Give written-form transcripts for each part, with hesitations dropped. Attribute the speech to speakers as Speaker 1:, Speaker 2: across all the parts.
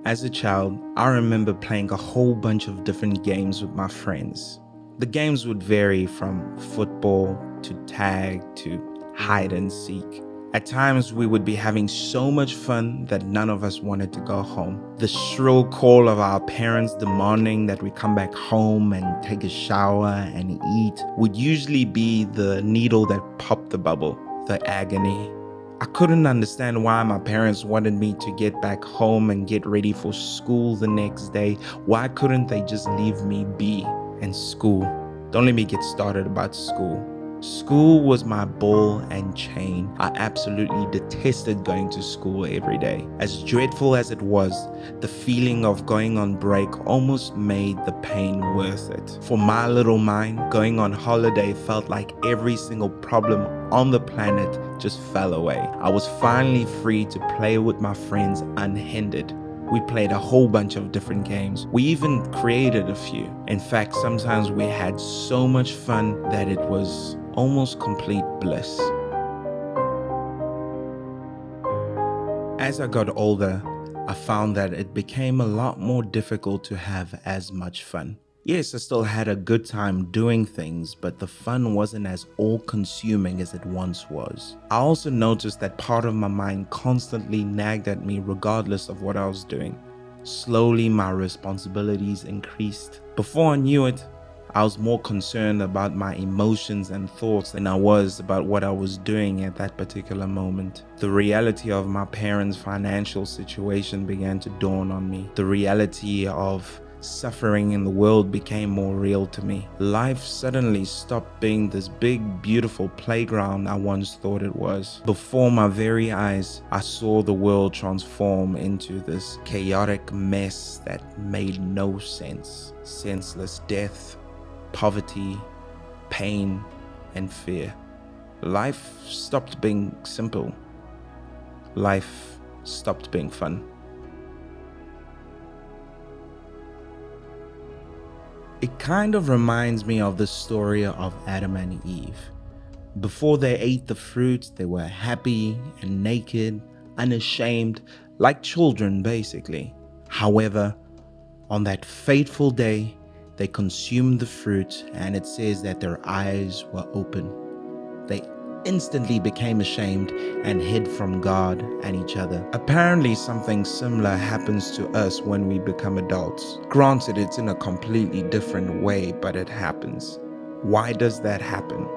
Speaker 1: As a child, I remember playing a whole bunch of different games with my friends. The games would vary from football to tag to hide and seek. At times, we would be having so much fun that none of us wanted to go home. The shrill call of our parents demanding that we come back home and take a shower and eat would usually be the needle that popped the bubble, the agony. I couldn't understand why my parents wanted me to get back home and get ready for school the next day. Why couldn't they just leave me be? And school. Don't let me get started about school. School was my ball and chain. I absolutely detested going to school every day. As dreadful as it was, the feeling of going on break almost made the pain worth it. For my little mind, going on holiday felt like every single problem on the planet just fell away. I was finally free to play with my friends unhindered. We played a whole bunch of different games. We even created a few. In fact, sometimes we had so much fun that it was almost complete bliss. As I got older, I found that it became a lot more difficult to have as much fun. Yes, I still had a good time doing things, but the fun wasn't as all-consuming as it once was. I also noticed that part of my mind constantly nagged at me regardless of what I was doing. Slowly, my responsibilities increased. Before I knew it, I was more concerned about my emotions and thoughts than I was about what I was doing at that particular moment. The reality of my parents' financial situation began to dawn on me. The reality of suffering in the world became more real to me. Life suddenly stopped being this big, beautiful playground I once thought it was. Before my very eyes, I saw the world transform into this chaotic mess that made no sense. Senseless death, poverty, pain, and fear. Life stopped being simple. Life stopped being fun. It kind of reminds me of the story of Adam and Eve. Before they ate the fruit, they were happy and naked, unashamed, like children basically. However, on that fateful day, they consumed the fruit, and it says that their eyes were open. They instantly became ashamed and hid from God and each other. Apparently, something similar happens to us when we become adults. Granted, it's in a completely different way, but it happens. Why does that happen?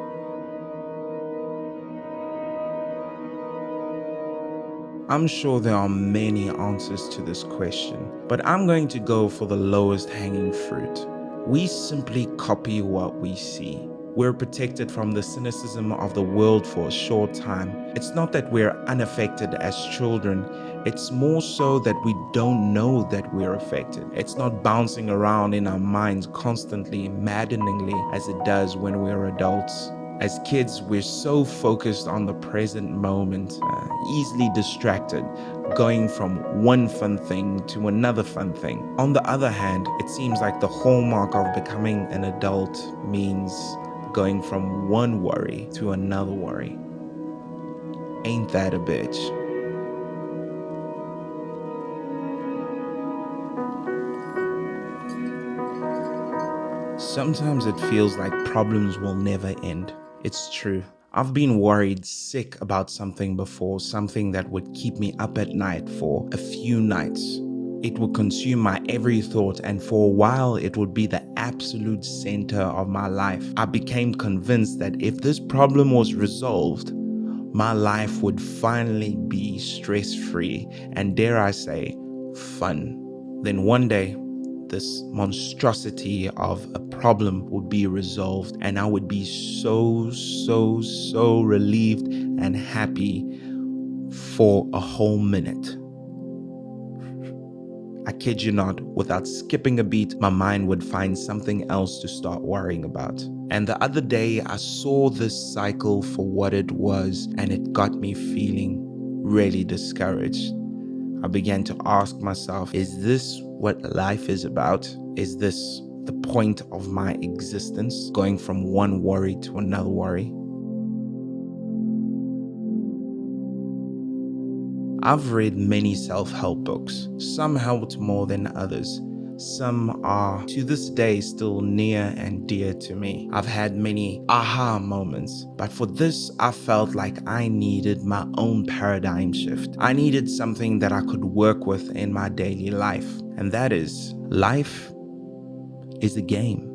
Speaker 1: I'm sure there are many answers to this question, but I'm going to go for the lowest hanging fruit. We simply copy what we see. We're protected from the cynicism of the world for a short time. It's not that we're unaffected as children, it's more so that we don't know that we're affected. It's not bouncing around in our minds constantly, maddeningly, as it does when we're adults. As kids, we're so focused on the present moment, easily distracted, going from one fun thing to another fun thing. On the other hand, it seems like the hallmark of becoming an adult means going from one worry to another worry. Ain't that a bitch? Sometimes it feels like problems will never end. It's true. I've been worried sick about something before, something that would keep me up at night for a few nights. It would consume my every thought, and for a while it would be the absolute center of my life. I became convinced that if this problem was resolved, my life would finally be stress-free and, dare I say, fun. Then one day, this monstrosity of a problem would be resolved, and I would be so relieved and happy for a whole minute. I kid you not, without skipping a beat, my mind would find something else to start worrying about. And the other day, I saw this cycle for what it was, and it got me feeling really discouraged. I began to ask myself, is this what life is about? Is this the point of my existence? Going from one worry to another worry? I've read many self-help books. Some helped more than others. Some are to this day still near and dear to me. I've had many aha moments, but for this, I felt like I needed my own paradigm shift. I needed something that I could work with in my daily life, and that is, life is a game.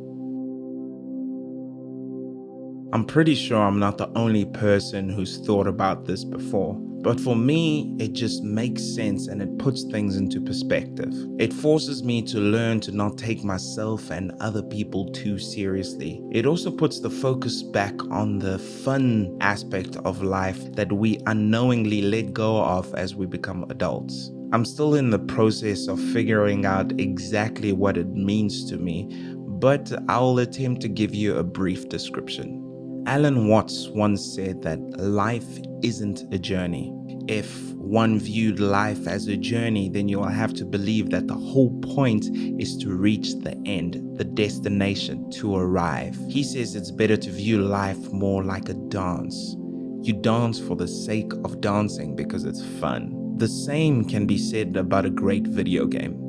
Speaker 1: I'm pretty sure I'm not the only person who's thought about this before. But for me, it just makes sense and it puts things into perspective. It forces me to learn to not take myself and other people too seriously. It also puts the focus back on the fun aspect of life that we unknowingly let go of as we become adults. I'm still in the process of figuring out exactly what it means to me, but I'll attempt to give you a brief description. Alan Watts once said that life isn't a journey. If one viewed life as a journey, then you'll have to believe that the whole point is to reach the end, the destination, to arrive. He says it's better to view life more like a dance. You dance for the sake of dancing because it's fun. The same can be said about a great video game.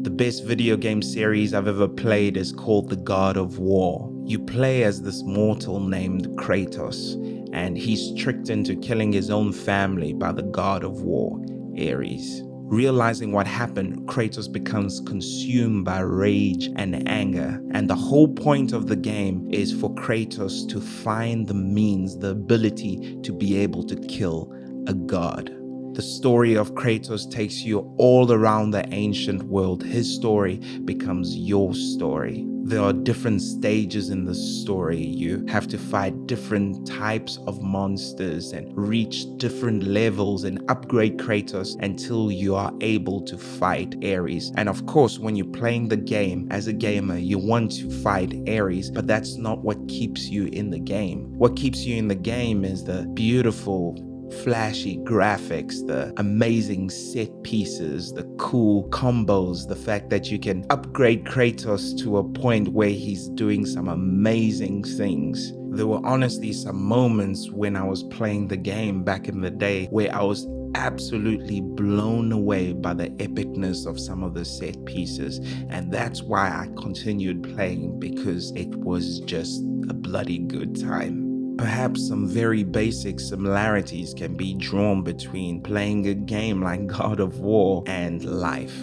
Speaker 1: The best video game series I've ever played is called The God of War. You play as this mortal named Kratos, and he's tricked into killing his own family by the God of War, Ares. Realizing what happened, Kratos becomes consumed by rage and anger, and the whole point of the game is for Kratos to find the means, the ability to be able to kill a god. The story of Kratos takes you all around the ancient world. His story becomes your story. There are different stages in the story. You have to fight different types of monsters and reach different levels and upgrade Kratos until you are able to fight Ares. And of course, when you're playing the game as a gamer, you want to fight Ares, but that's not what keeps you in the game. What keeps you in the game is the beautiful, flashy graphics, the amazing set pieces, the cool combos, the fact that you can upgrade Kratos to a point where he's doing some amazing things. There were honestly some moments when I was playing the game back in the day where I was absolutely blown away by the epicness of some of the set pieces, and that's why I continued playing, because it was just a bloody good time. Perhaps some very basic similarities can be drawn between playing a game like God of War and life.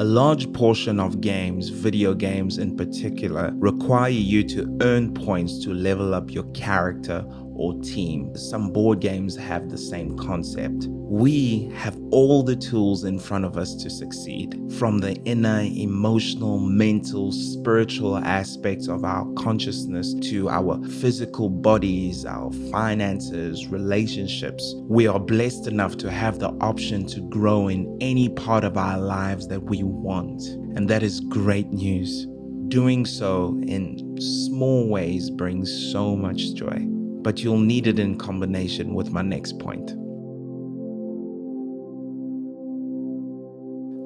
Speaker 1: A large portion of games, video games in particular, require you to earn points to level up your character or team. Some board games have the same concept. We have all the tools in front of us to succeed, from the inner, emotional, mental, spiritual aspects of our consciousness to our physical bodies, our finances, relationships. We are blessed enough to have the option to grow in any part of our lives that we want, and that is great news. Doing so in small ways brings so much joy, but you'll need it in combination with my next point.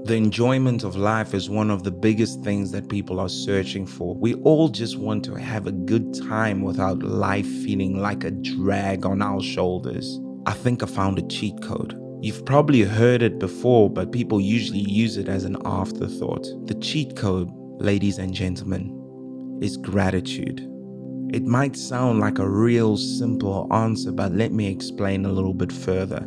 Speaker 1: The enjoyment of life is one of the biggest things that people are searching for. We all just want to have a good time without life feeling like a drag on our shoulders. I think I found a cheat code. You've probably heard it before, but people usually use it as an afterthought. The cheat code, ladies and gentlemen, is gratitude. It might sound like a real simple answer, but let me explain a little bit further.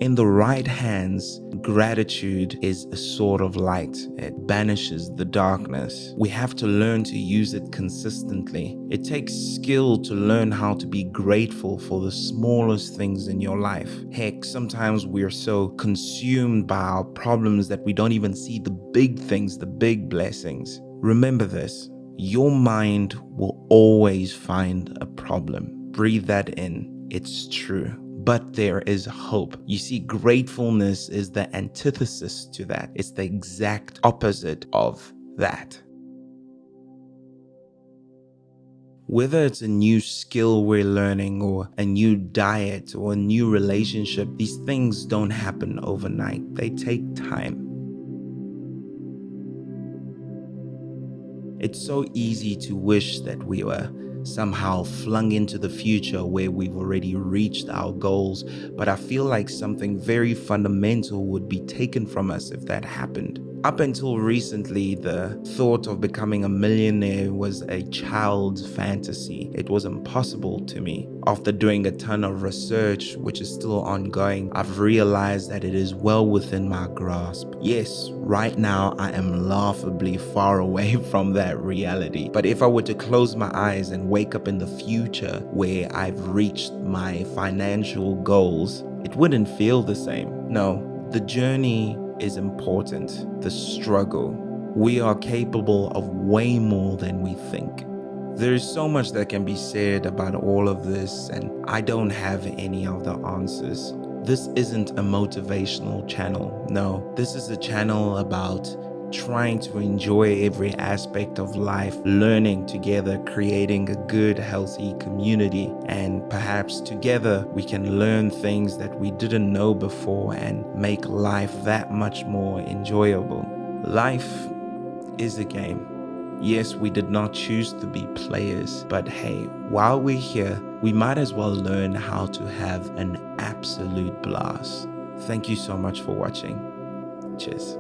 Speaker 1: In the right hands, gratitude is a sword of light. It banishes the darkness. We have to learn to use it consistently. It takes skill to learn how to be grateful for the smallest things in your life. Heck, sometimes we're so consumed by our problems that we don't even see the big things, the big blessings. Remember this. Your mind will always find a problem. Breathe that in. It's true. But there is hope. You see, gratefulness is the antithesis to that. It's the exact opposite of that. Whether it's a new skill we're learning, or a new diet, or a new relationship, these things don't happen overnight. They take time. It's so easy to wish that we were somehow flung into the future where we've already reached our goals, but I feel like something very fundamental would be taken from us if that happened. Up until recently, the thought of becoming a millionaire was a child's fantasy. It was impossible to me. After doing a ton of research, which is still ongoing, I've realized that it is well within my grasp. Yes, right now I am laughably far away from that reality. But if I were to close my eyes and wake up in the future where I've reached my financial goals, it wouldn't feel the same. No, the journey is important, the struggle. We are capable of way more than we think. There's so much that can be said about all of this, and I don't have any of the answers. This isn't a motivational channel. No, this is a channel about trying to enjoy every aspect of life, learning together, creating a good, healthy community, and perhaps together we can learn things that we didn't know before and make life that much more enjoyable. Life is a game. Yes, we did not choose to be players, but hey, while we're here, we might as well learn how to have an absolute blast. Thank you so much for watching. Cheers.